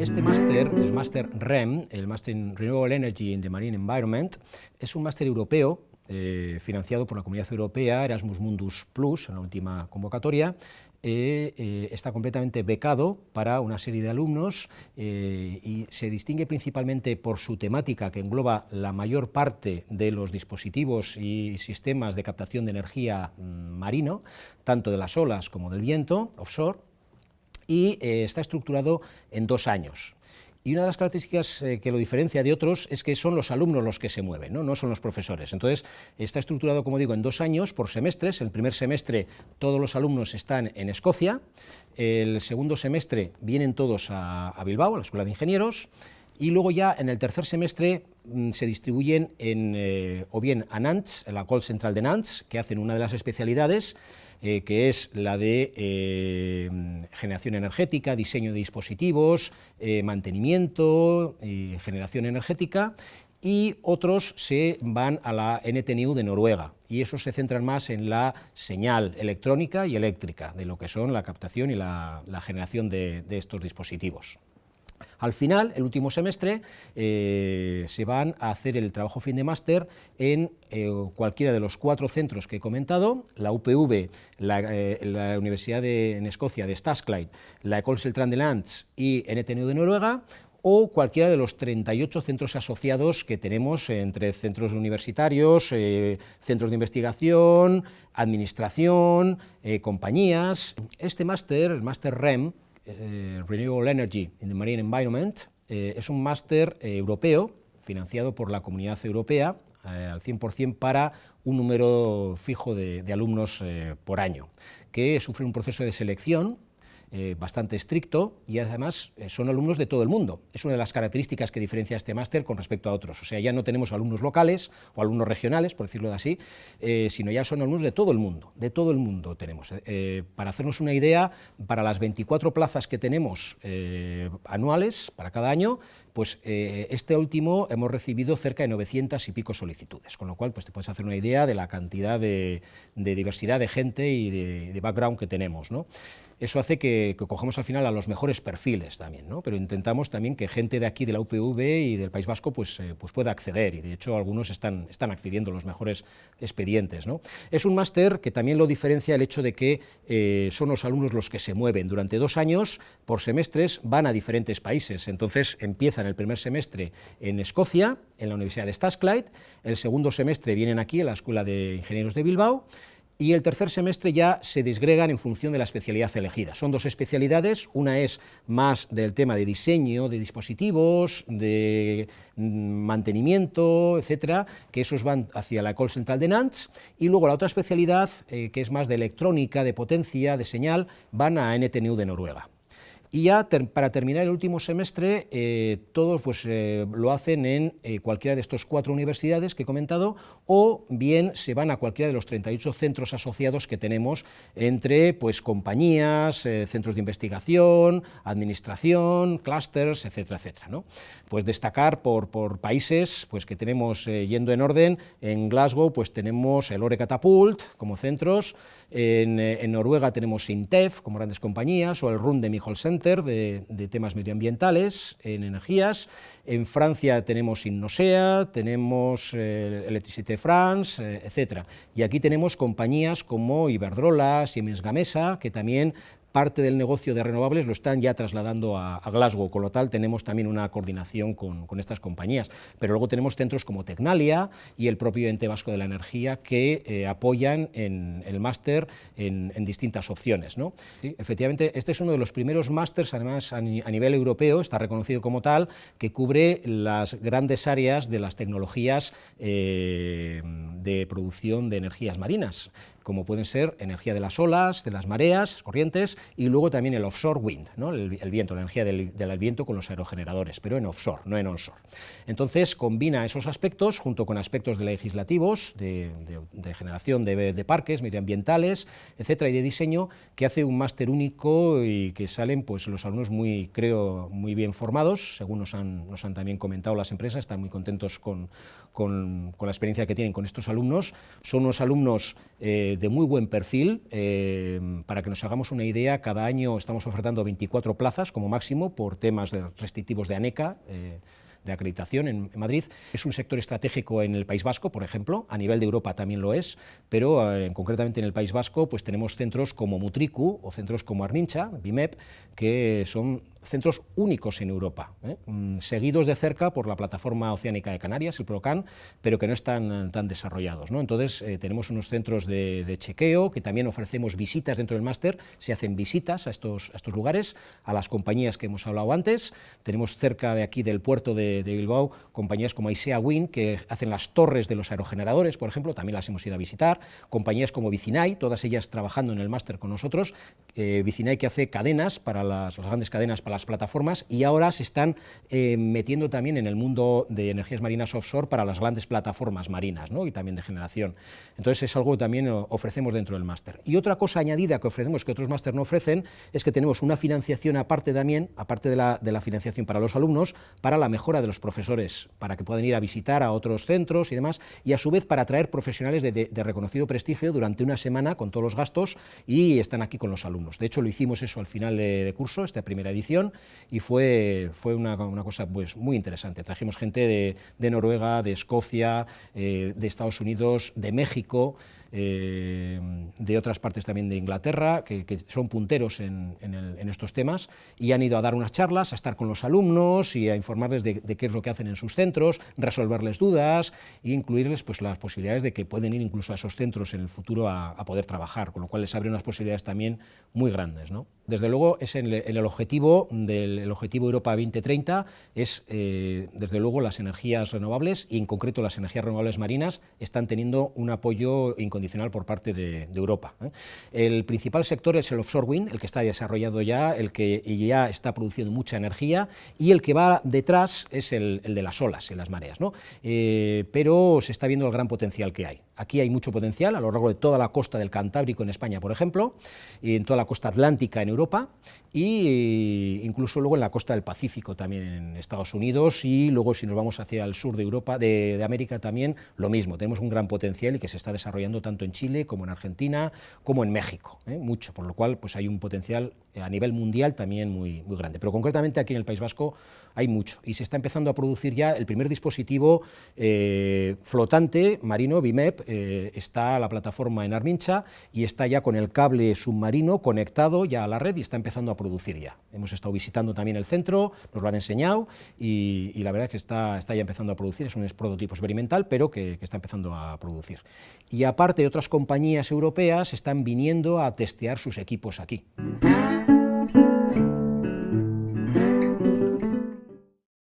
Este máster, el máster REM, el Master in Renewable Energy in the Marine Environment, es un máster europeo financiado por la Comunidad Europea, Erasmus Mundus Plus, en la última convocatoria. Está completamente becado para una serie de alumnos y se distingue principalmente por su temática, que engloba la mayor parte de los dispositivos y sistemas de captación de energía marino, tanto de las olas como del viento, offshore, y está estructurado en 2 años. Y una de las características que lo diferencia de otros es que son los alumnos los que se mueven, no son los profesores. Entonces, está estructurado, como digo, en 2 años por semestres. El primer semestre todos los alumnos están en Escocia, el segundo semestre vienen todos a Bilbao, a la Escuela de Ingenieros, y luego ya en el tercer semestre se distribuyen o bien a Nantes, en la École Centrale de Nantes, que hacen una de las especialidades, que es la de generación energética, diseño de dispositivos, mantenimiento y generación energética, y otros se van a la NTNU de Noruega, y esos se centran más en la señal electrónica y eléctrica, de lo que son la captación y la generación de estos dispositivos. Al final, el último semestre, se van a hacer el trabajo fin de máster en cualquiera de los 4 centros que he comentado: la UPV, la Universidad en Escocia de Stadsclyde, la École Centrale de Nantes y NTNU de Noruega, o cualquiera de los 38 centros asociados que tenemos entre centros universitarios, centros de investigación, administración, compañías. Este máster, el máster REM, Renewable Energy in the Marine Environment, es un máster europeo financiado por la Comunidad Europea al 100% para un número fijo de alumnos por año, que sufren un proceso de selección bastante estricto, y además son alumnos de todo el mundo. Es una de las características que diferencia este máster con respecto a otros. O sea, ya no tenemos alumnos locales o alumnos regionales, por decirlo así, sino ya son alumnos de todo el mundo tenemos. Para hacernos una idea, para las 24 plazas que tenemos anuales para cada año, pues este último hemos recibido cerca de 900 y pico solicitudes, con lo cual pues te puedes hacer una idea de la cantidad de diversidad de gente y de background que tenemos, ¿no? Eso hace que cojamos al final a los mejores perfiles también, ¿no? Pero intentamos también que gente de aquí, de la UPV y del País Vasco, pues pueda acceder, y de hecho algunos están accediendo a los mejores expedientes, ¿no? Es un máster que también lo diferencia el hecho de que son los alumnos los que se mueven. Durante 2 años, por semestres, van a diferentes países. Entonces empiezan el primer semestre en Escocia, en la Universidad de Stadsclyde, el segundo semestre vienen aquí, en la Escuela de Ingenieros de Bilbao, y el tercer semestre ya se disgregan en función de la especialidad elegida. Son 2 especialidades, una es más del tema de diseño de dispositivos, de mantenimiento, etcétera, que esos van hacia la École Centrale de Nantes, y luego la otra especialidad, que es más de electrónica, de potencia, de señal, van a NTNU de Noruega. Y ya para terminar el último semestre, todos pues, lo hacen en cualquiera de estos 4 universidades que he comentado, o bien se van a cualquiera de los 38 centros asociados que tenemos entre pues, compañías, centros de investigación, administración, clústeres, etcétera, etcétera, ¿no? Pues destacar por países pues, que tenemos, yendo en orden: en Glasgow pues, tenemos el Ore Catapult como centros, en Noruega tenemos Sintef como grandes compañías, o el Runde Michel Center de temas medioambientales en energías. En Francia tenemos Innosea, tenemos Electricité France, etcétera. Y aquí tenemos compañías como Iberdrola, Siemens Gamesa, que también parte del negocio de renovables lo están ya trasladando a Glasgow, con lo tal tenemos también una coordinación con estas compañías. Pero luego tenemos centros como Tecnalia y el propio Ente Vasco de la Energía que apoyan en el máster en distintas opciones, ¿no? Sí, efectivamente, este es uno de los primeros másters, además a nivel europeo, está reconocido como tal, que cubre las grandes áreas de las tecnologías de producción de energías marinas, como pueden ser energía de las olas, de las mareas, corrientes, y luego también el offshore wind, ¿no? el viento, la energía del viento con los aerogeneradores, pero en offshore, no en onshore. Entonces combina esos aspectos junto con aspectos de legislativos, de generación de parques medioambientales, etcétera, y de diseño, que hace un máster único y que salen pues, los alumnos creo, muy bien formados, según nos han también comentado las empresas, están muy contentos con la experiencia que tienen con estos alumnos. Son unos alumnos de muy buen perfil. Para que nos hagamos una idea, cada año estamos ofertando 24 plazas como máximo por temas restrictivos de ANECA, de acreditación en Madrid. Es un sector estratégico en el País Vasco, por ejemplo, a nivel de Europa también lo es, pero concretamente en el País Vasco pues tenemos centros como Mutriku o centros como Armincha, BIMEP, que son centros únicos en Europa, seguidos de cerca por la plataforma oceánica de Canarias, el PROCAN, pero que no están tan desarrollados, ¿no? Entonces tenemos unos centros de chequeo, que también ofrecemos visitas dentro del máster, se hacen visitas a estos lugares, a las compañías que hemos hablado antes. Tenemos cerca de aquí del puerto de Bilbao compañías como Aisea Wind, que hacen las torres de los aerogeneradores, por ejemplo, también las hemos ido a visitar. Compañías como Vicinay, todas ellas trabajando en el máster con nosotros. Vicinay, que hace cadenas para las grandes cadenas para las plataformas, y ahora se están metiendo también en el mundo de energías marinas offshore para las grandes plataformas marinas, ¿no? Y también de generación. Entonces es algo que también ofrecemos dentro del máster. Y otra cosa añadida que ofrecemos, que otros máster no ofrecen, es que tenemos una financiación aparte también, aparte de la financiación para los alumnos, para la mejora de los profesores, para que puedan ir a visitar a otros centros y demás, y a su vez para atraer profesionales de reconocido prestigio durante una semana con todos los gastos, y están aquí con los alumnos. De hecho, lo hicimos eso al final de curso, esta primera edición, y fue una cosa pues muy interesante. Trajimos gente de Noruega, de Escocia, de Estados Unidos, de México, de otras partes también de Inglaterra, que son punteros en estos temas, y han ido a dar unas charlas, a estar con los alumnos y a informarles de qué es lo que hacen en sus centros, resolverles dudas e incluirles pues las posibilidades de que pueden ir incluso a esos centros en el futuro a poder trabajar, con lo cual les abre unas posibilidades también muy grandes, ¿no? Desde luego, es el objetivo del Objetivo Europa 2030, es desde luego las energías renovables, y en concreto las energías renovables marinas están teniendo un apoyo incondicional por parte de Europa. El principal sector es el offshore wind, el que está desarrollado ya, el que ya está produciendo mucha energía, y el que va detrás es el de las olas y las mareas, ¿no? Pero se está viendo el gran potencial que hay. Aquí hay mucho potencial a lo largo de toda la costa del Cantábrico en España, por ejemplo, y en toda la costa atlántica en Europa, e incluso luego en la costa del Pacífico también en Estados Unidos, y luego si nos vamos hacia el sur de Europa, de América también, lo mismo. Tenemos un gran potencial y que se está desarrollando tanto en Chile como en Argentina, como en México, mucho, por lo cual pues hay un potencial a nivel mundial también muy grande. Pero concretamente aquí en el País Vasco hay mucho, y se está empezando a producir ya el primer dispositivo flotante marino, BIMEP. Está la plataforma en Armincha y está ya con el cable submarino conectado ya a la red, y está empezando a producir ya. Hemos estado visitando también el centro, nos lo han enseñado, y la verdad es que está ya empezando a producir. Es un prototipo experimental, pero que está empezando a producir. Y aparte, otras compañías europeas están viniendo a testear sus equipos aquí.